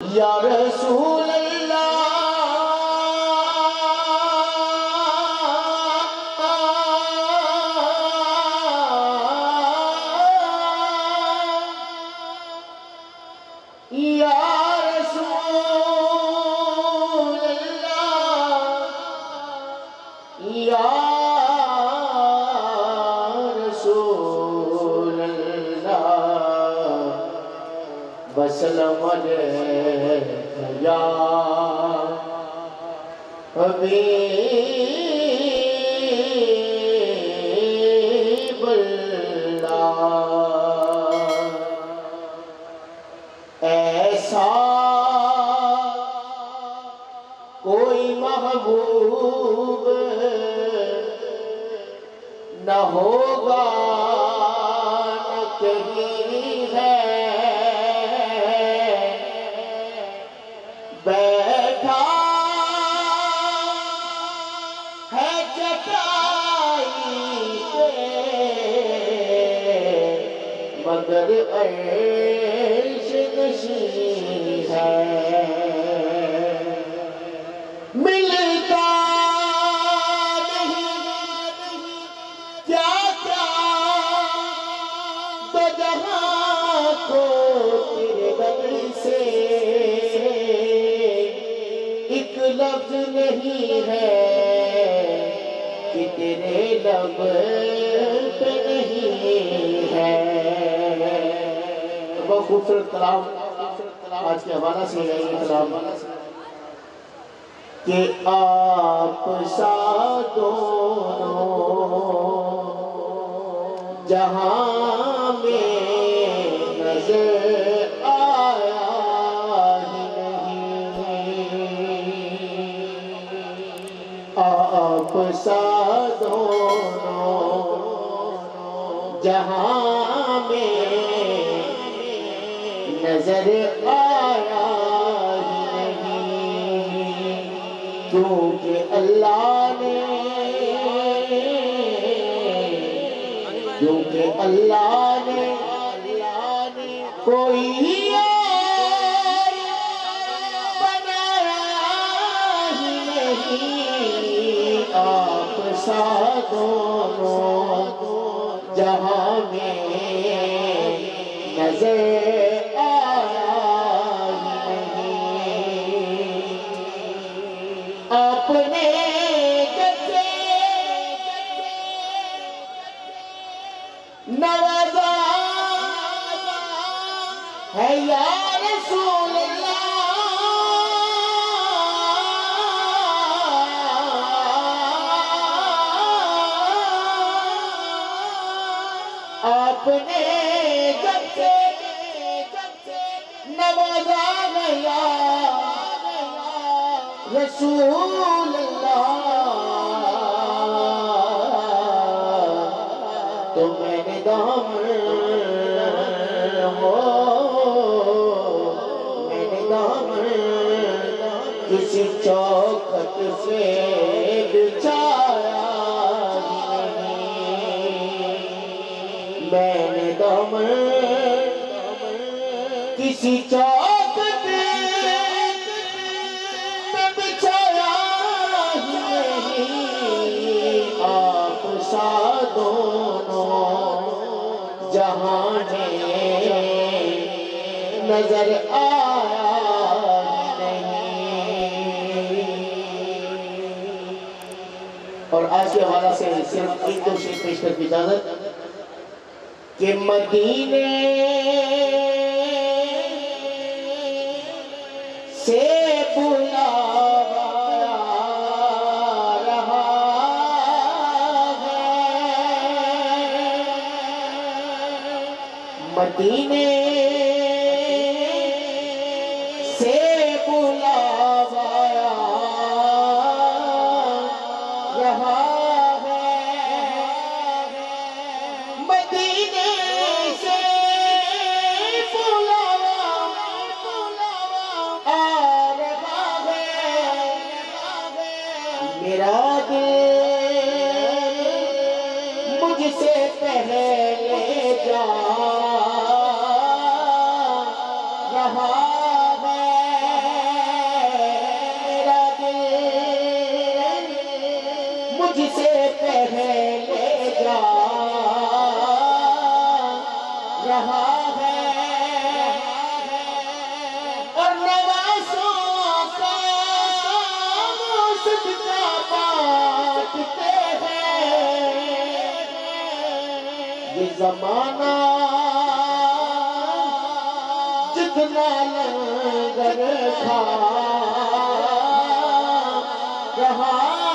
یا رسول اللہ یا رسول اللہ یا رسول اللہ وسلم علیک یا حبیب اللہ ایسا کوئی محبوب نہ ہوگا نہ کہیں ہے بیٹھا ہے چٹائی پہ مگر عرش نشین ہے ملتا نہیں کیا کیا دو جہاں کو تیرے در سے ایک لفظ نہیں ہے کہ تیرے لب پہ نہیں ہے بہت خوبصورت کلام آج کے حوالہ سے ہے یہ کلام کہ آپ سا دونوں جہاں میں نظر آیا ہی نہیں آپ سا دونوں جہاں میں نظر آیا ہی نہیں کیونکہ اللہ نے کوئی اور بنایا ہی نہیں آپ سا دونوں جہاں میں نظر آیا ہی نہیں اپنے جیسے نوازا ہے یا رسول اللہ اپنے جب سے نوازا گیا رسول اللہ تو میں نے دامن کسی چوکھٹ سے بچھایا نہیں میں نے دامن کسی چوکھٹ پہ بچھایا نہیں آپ سا دونوں جہاں میں نظر آیا اور آج کے حوالہ سے صرف ایک دو شیئر پیش کر کی اجازت کہ مدینے سے بلاوا رہا ہے مدینے سے بلاوا رہا ہے مدینے سے بلاوا آ رہا ہے میرا دل مجھ سے پہلے جا رہا ہے رہا ہے اور نوازوں کا صدقہ بانٹتے ہیں یہ زمانہ جتنا لنگر کھا رہا